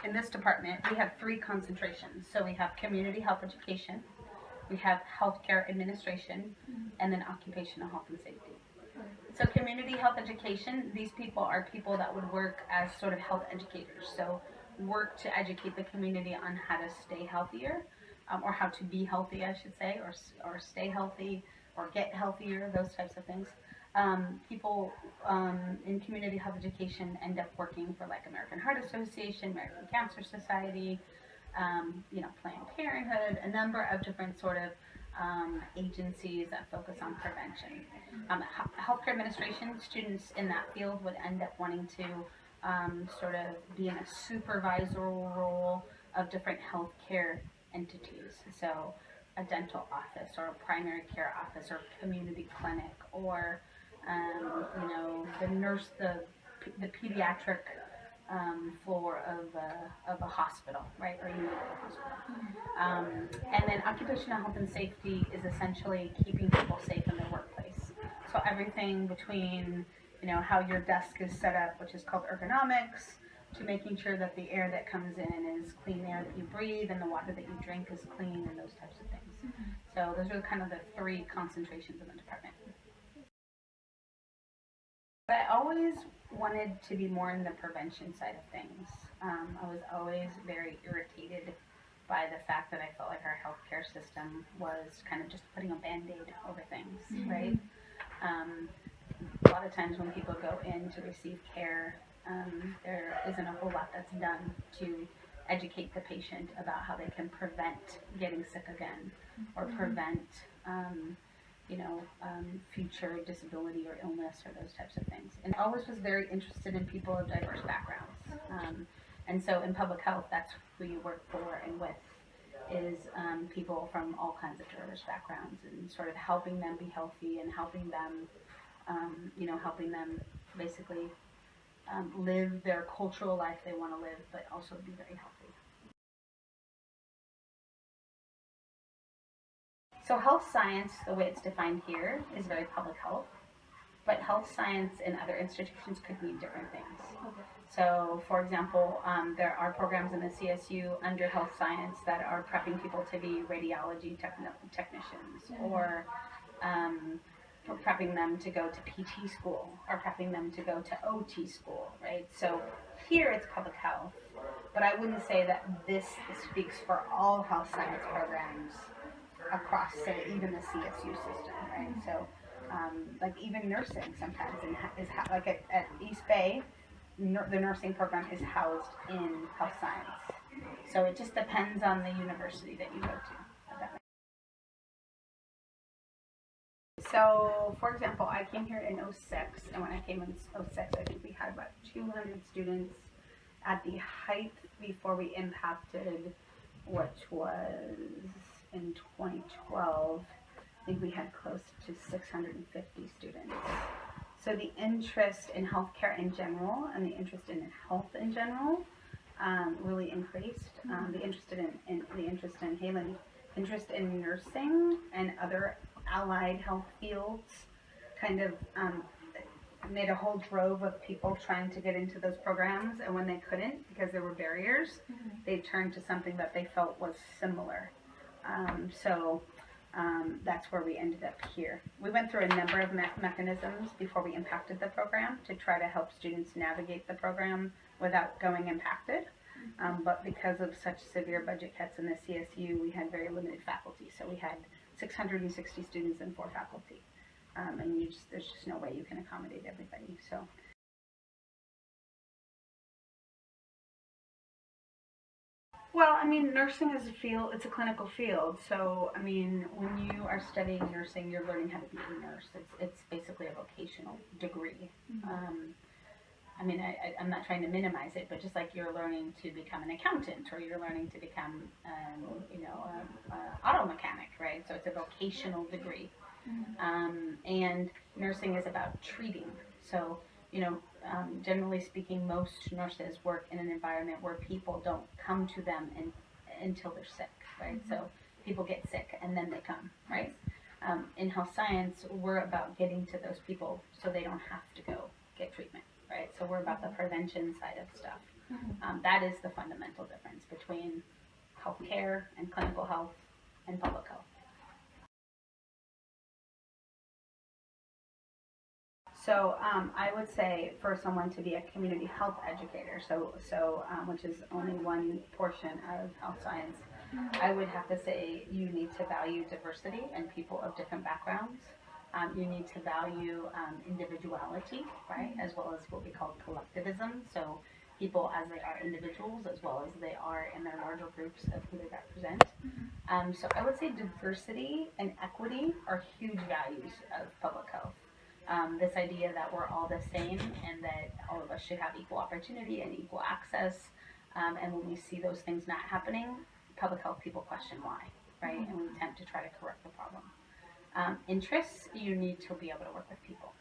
in this department, we have three concentrations. So we have community health education, we have healthcare administration, and then occupational health and safety. So community health education, these people are people that would work as sort of health educators. So work to educate the community on how to stay healthier, or how to be healthy, I should say, or stay healthy, or get healthier, those types of things. People in community health education end up working for like American Heart Association, American Cancer Society, Planned Parenthood, a number of different sort of agencies that focus on prevention. Healthcare administration, students in that field would end up wanting to sort of be in a supervisory role of different healthcare entities. So a dental office or a primary care office or community clinic or the pediatric floor of a hospital, right, or unit of a hospital. And then occupational health and safety is essentially keeping people safe in their workplace. So everything between, how your desk is set up, which is called ergonomics, to making sure that the air that comes in is clean air that you breathe and the water that you drink is clean and those types of things. So those are kind of the three concentrations in the department. But I always wanted to be more in the prevention side of things. I was always very irritated by the fact that I felt like our healthcare system was kind of just putting a band-aid over things, right? A lot of times when people go in to receive care, there isn't a whole lot that's done to educate the patient about how they can prevent getting sick again or prevent future disability or illness or those types of things. And I always was very interested in people of diverse backgrounds. And so in public health, that's who you work for and with is people from all kinds of diverse backgrounds and sort of helping them be healthy and helping them basically live their cultural life they want to live, but also be very healthy. So health science, the way it's defined here, is very public health, but health science in other institutions could mean different things. Okay. So, for example, there are programs in the CSU under health science that are prepping people to be radiology technicians, or prepping them to go to PT school, or prepping them to go to OT school, right? So here it's public health, but I wouldn't say that this speaks for all health science programs across, say, even the CSU system, right? So, like even nursing sometimes is like at East Bay, the nursing program is housed in health science. So it just depends on the university that you go to. So, for example, I came here in '06, and when I came in '06, I think we had about 200 students at the height before we impacted, which was in 2012. I think we had close to 650 students. So the interest in healthcare in general and the interest in health in general really increased. The interest in nursing and other allied health fields kind of made a whole drove of people trying to get into those programs, and when they couldn't because there were barriers, they turned to something that they felt was similar. That's where we ended up here. We went through a number of mechanisms before we impacted the program to try to help students navigate the program without going impacted. But because of such severe budget cuts in the CSU, we had very limited faculty. So we had 660 students and 4 faculty. And there's just no way you can accommodate everybody. So. Well, I mean, nursing is a field, it's a clinical field. So, I mean, when you are studying nursing, you're learning how to be a nurse. It's basically a vocational degree. I mean, I'm not trying to minimize it, but just like you're learning to become an accountant or you're learning to become, auto mechanic, right? So it's a vocational degree. And nursing is about treating. So, generally speaking, most nurses work in an environment where people don't come to them until they're sick, right? So people get sick and then they come, right? In health science, we're about getting to those people so they don't have to go get treatment, right? So we're about the prevention side of stuff. That is the fundamental difference between healthcare and clinical health and public health. So I would say for someone to be a community health educator, which is only one portion of health science, I would have to say you need to value diversity and people of different backgrounds. You need to value individuality, right, as well as what we call collectivism. So people as they are individuals as well as they are in their larger groups of who they represent. So I would say diversity and equity are huge values of public health. This idea that we're all the same and that all of us should have equal opportunity and equal access. And when we see those things not happening, public health people question why, right? And we attempt to try to correct the problem. Interests, you need to be able to work with people.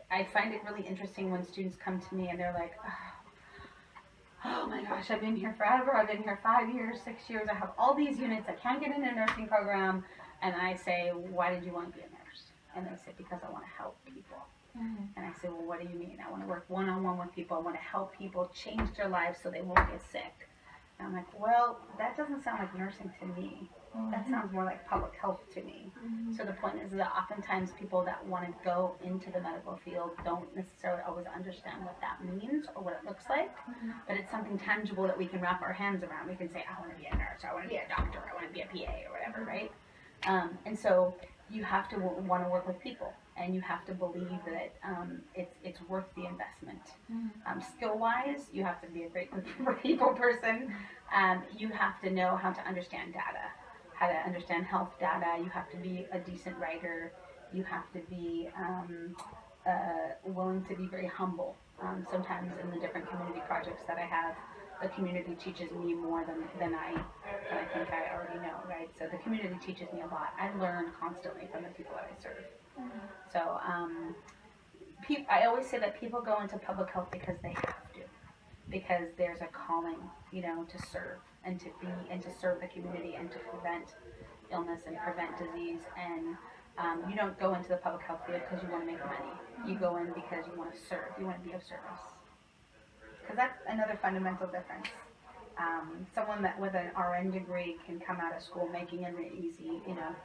I find it really interesting when students come to me and they're like, oh my gosh, I've been here forever. I've been here 5 years, 6 years. I have all these units. I can't get in a nursing program. And I say, why did you want to be a nurse? And they say, because I want to help people. And I say, well, what do you mean? I want to work one-on-one with people. I want to help people change their lives so they won't get sick. And I'm like, well, that doesn't sound like nursing to me. That sounds more like public health to me. So the point is that oftentimes people that want to go into the medical field don't necessarily always understand what that means or what it looks like, but it's something tangible that we can wrap our hands around. We can say, I want to be a nurse, I want to be a doctor, I want to be a PA or whatever, right? And so you have to want to work with people, and you have to believe that it's worth the investment. Skill-wise, you have to be a great people person. You have to know how to understand data, how to understand health data. You have to be a decent writer. You have to be willing to be very humble. Sometimes in the different community projects that I have, the community teaches me more than I think I already know, right? So the community teaches me a lot. I learn constantly from the people that I serve. So I always say that people go into public health because they have to, because there's a calling, to serve and to serve the community and to prevent illness and prevent disease. And you don't go into the public health field because you want to make money. You go in because you want to serve. You want to be of service. Because that's another fundamental difference. Someone that with an RN degree can come out of school making it easy,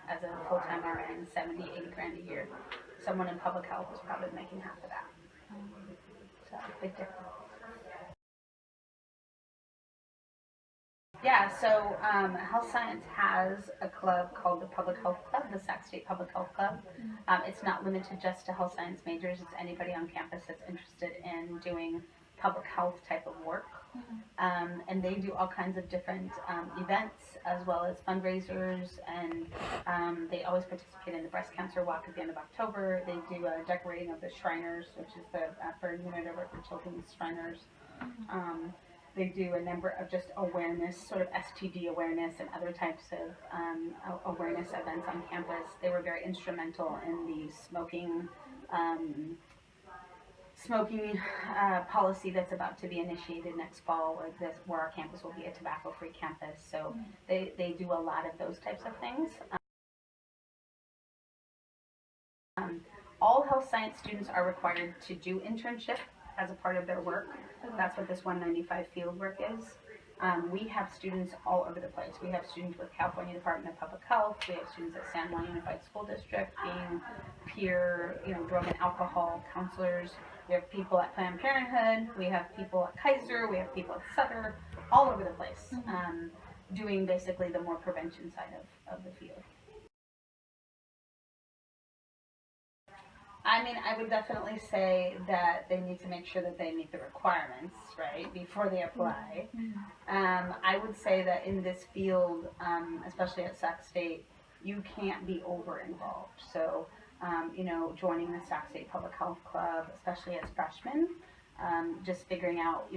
as a full-time RN, 70, 80 grand a year. Someone in public health is probably making half of that. So, big difference. Yeah, so Health Science has a club called the Public Health Club, the Sac State Public Health Club. It's not limited just to health science majors. It's anybody on campus that's interested in doing public health type of work. And they do all kinds of different events as well as fundraisers, and they always participate in the breast cancer walk at the end of October. They do a decorating of the Shriners, which is the for unit over for children's Shriners. They do a number of just awareness, sort of STD awareness and other types of awareness events on campus. They were very instrumental in the smoking policy that's about to be initiated next fall, where our campus will be a tobacco-free campus. So they do a lot of those types of things. All health science students are required to do internship as a part of their work. That's what this 195 field work is. We have students all over the place. We have students with California Department of Public Health. We have students at San Juan Unified School District being peer, drug and alcohol counselors. We have people at Planned Parenthood. We have people at Kaiser. We have people at Sutter, all over the place, doing basically the more prevention side of the field. I mean, I would definitely say that they need to make sure that they meet the requirements, right, before they apply. I would say that in this field, especially at Sac State, you can't be over-involved. So, joining the Sac State Public Health Club, especially as freshmen, just figuring out,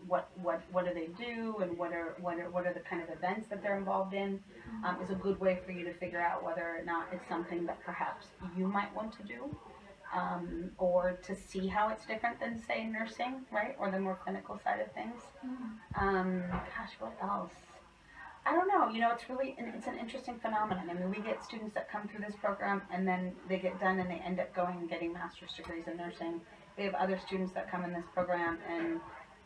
what do they do and what are the kind of events that they're involved in, is a good way for you to figure out whether or not it's something that perhaps you might want to do, or to see how it's different than, say, nursing, right, or the more clinical side of things. Gosh, what else? I don't know. It's an interesting phenomenon. I mean, we get students that come through this program and then they get done and they end up going and getting master's degrees in nursing. We have other students that come in this program and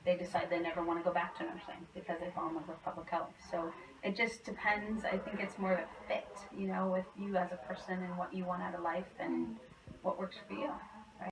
they decide they never want to go back to nursing because they fall in love with public health. So it just depends. I think it's more of a fit, you know, with you as a person and what you want out of life and what works for you.